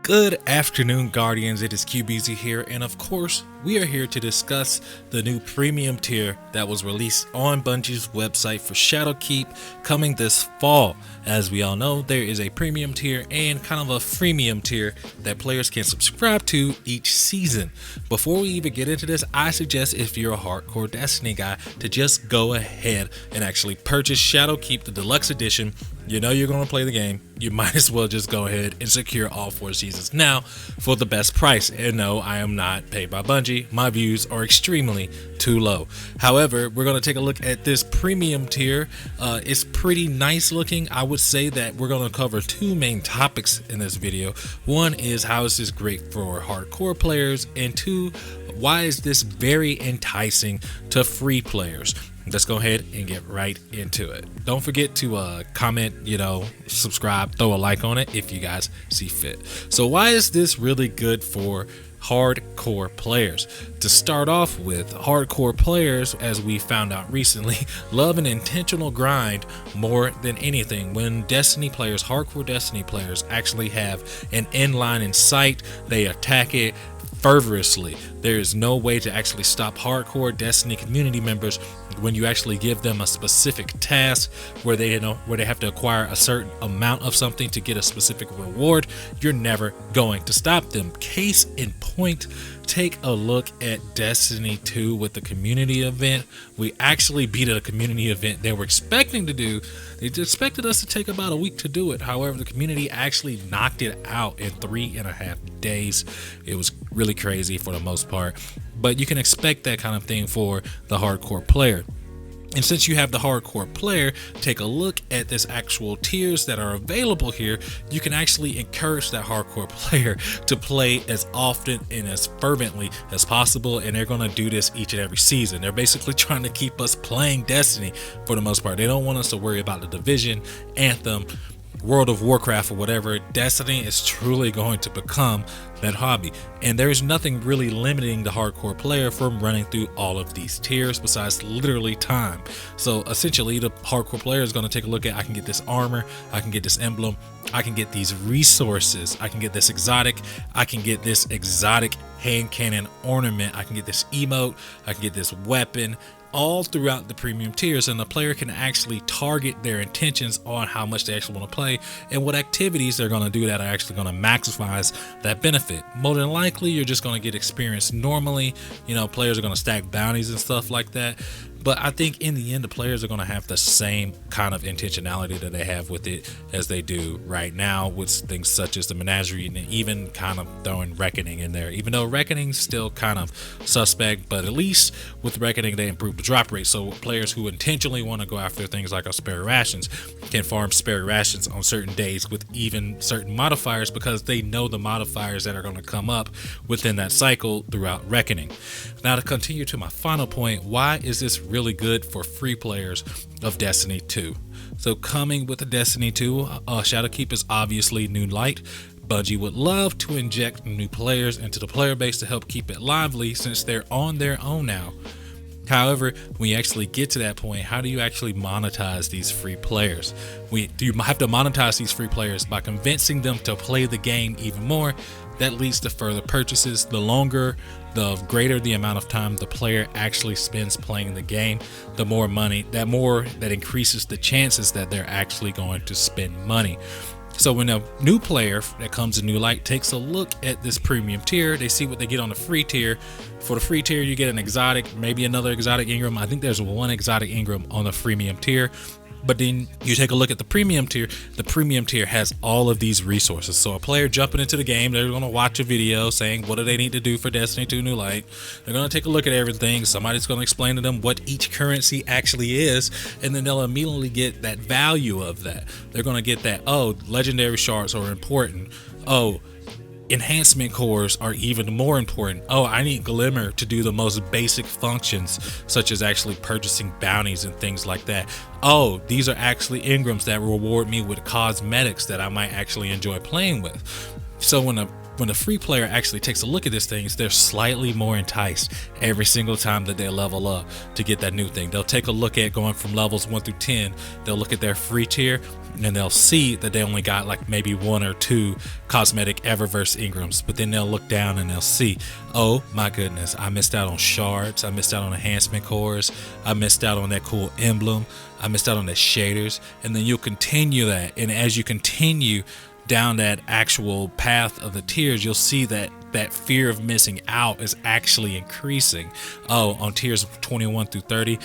Good afternoon, Guardians. It is QBZ here, and of course, we are here to discuss the new premium tier that was released on Bungie's website for Shadowkeep coming this fall. As we all know, there is a premium tier and kind of a freemium tier that players can subscribe to each season. Before we even get into this, I suggest if you're a hardcore Destiny guy to just go ahead and actually purchase Shadowkeep, the deluxe edition. You know you're going to play the game, you might as well just go ahead and secure all 4 seasons now for the best price. And no, I am not paid by Bungie. My views are extremely too low. However, we're going to take a look at this premium tier. It's pretty nice looking. I would say that we're going to cover 2 main topics in this video. One is how is this great for hardcore players, and 2, why is this very enticing to free players? Let's go ahead and get right into it. Don't forget to comment, subscribe, throw a like on it if you guys see fit. So why is this really good for hardcore players? To start off with, hardcore players, as we found out recently, love an intentional grind more than anything. When Destiny players, hardcore Destiny players, actually have an end line in sight, they attack it fervorously. There is no way to actually stop hardcore Destiny community members when you actually give them a specific task where they have to acquire a certain amount of something to get a specific reward. You're never going to stop them. Case in point, take a look at Destiny 2 with the community event. We actually beat a community event they were expecting to do. They expected us to take about a week to do it. However, the community actually knocked it out in 3.5 days. It was really crazy for the most part, but you can expect that kind of thing for the hardcore player. And since you have the hardcore player, take a look at this actual tiers that are available here. You can actually encourage that hardcore player to play as often and as fervently as possible, and they're going to do this each and every season. They're basically trying to keep us playing Destiny for the most part. They don't want us to worry about the Division, Anthem, World of Warcraft, or whatever. Destiny is truly going to become that hobby, and there's nothing really limiting the hardcore player from running through all of these tiers besides literally time. So essentially, the hardcore player is going to take a look at, I can get this armor, I can get this emblem, I can get these resources, I can get this exotic, I can get this exotic hand cannon ornament, I can get this emote, I can get this weapon, all throughout the premium tiers. And the player can actually target their intentions on how much they actually want to play and what activities they're going to do that are actually going to maximize that benefit. More than likely, you're just going to get experience normally. Players are going to stack bounties and stuff like that. But I think in the end, the players are going to have the same kind of intentionality that they have with it as they do right now with things such as the Menagerie, and even kind of throwing Reckoning in there. Even though Reckoning's still kind of suspect, but at least with Reckoning, they improved the drop rate. So players who intentionally want to go after things like spare rations can farm spare rations on certain days with even certain modifiers, because they know the modifiers that are going to come up within that cycle throughout Reckoning. Now, to continue to my final point, why is this really good for free players of Destiny 2? So coming with the Destiny 2, Shadowkeep is obviously new light. Bungie would love to inject new players into the player base to help keep it lively since they're on their own now. However, when you actually get to that point, how do you actually monetize these free players? You have to monetize these free players by convincing them to play the game even more. That leads to further purchases. The greater the amount of time the player actually spends playing the game, the more money, that increases the chances that they're actually going to spend money. So when a new player that comes in new light takes a look at this premium tier, they see what they get on the free tier. For the free tier, you get an exotic, maybe another exotic Ingram. I think there's one exotic Ingram on the freemium tier. But then you take a look at the premium tier. The premium tier has all of these resources. So a player jumping into the game, they're going to watch a video saying what do they need to do for Destiny 2 New Light. They're going to take a look at everything. Somebody's going to explain to them what each currency actually is, and then they'll immediately get that value of that. They're going to get that, oh, legendary shards are important. Oh, enhancement cores are even more important. Oh, I need Glimmer to do the most basic functions, such as actually purchasing bounties and things like that. Oh, these are actually Ingrams that reward me with cosmetics that I might actually enjoy playing with. So when a when the free player actually takes a look at these things, they're slightly more enticed every single time that they level up to get that new thing. They'll take a look at going from levels 1 through 10. They'll look at their free tier and they'll see that they only got like maybe 1 or 2 cosmetic Eververse Ingrams, but then they'll look down and they'll see, oh my goodness, I missed out on shards, I missed out on enhancement cores, I missed out on that cool emblem, I missed out on the shaders. And then you'll continue that, and as you continue down that actual path of the tiers, you'll see that that fear of missing out is actually increasing. Oh, on tiers 21 through 30,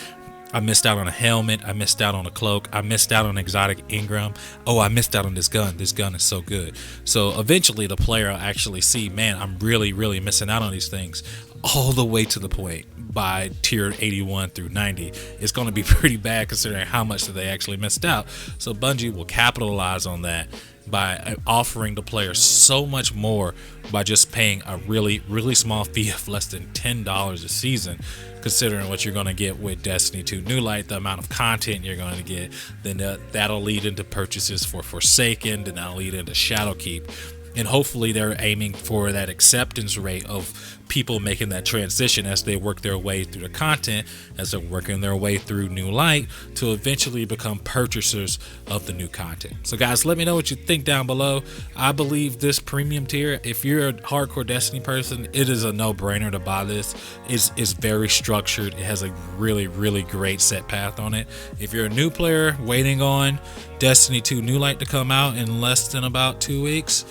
I missed out on a helmet, I missed out on a cloak, I missed out on exotic Ingram. Oh, I missed out on this gun. This gun is so good. So eventually the player will actually see, man, I'm really missing out on these things, all the way to the point by tier 81 through 90. It's going to be pretty bad considering how much that they actually missed out. So Bungie will capitalize on that by offering the player so much more by just paying a really small fee of less than $10 a season, considering what you're going to get with Destiny 2 New Light, the amount of content you're going to get. Then that'll lead into purchases for Forsaken, then that'll lead into Shadowkeep. And hopefully they're aiming for that acceptance rate of people making that transition as they work their way through the content, as they're working their way through New Light, to eventually become purchasers of the new content. So guys, let me know what you think down below. I believe this premium tier, if you're a hardcore Destiny person, it is a no-brainer to buy this. It's very structured. It has a really great set path on it. If you're a new player waiting on Destiny 2 New Light to come out in less than about 2 weeks,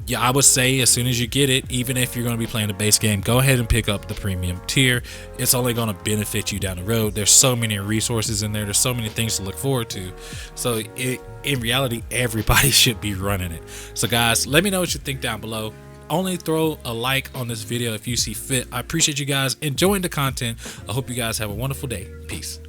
yeah, I would say as soon as you get it, even if you're going to be playing the base game, go ahead and pick up the premium tier. It's only going to benefit you down the road. There's so many resources in there. There's so many things to look forward to. So in reality, everybody should be running it. So guys, let me know what you think down below. Only throw a like on this video if you see fit. I appreciate you guys enjoying the content. I hope you guys have a wonderful day. Peace.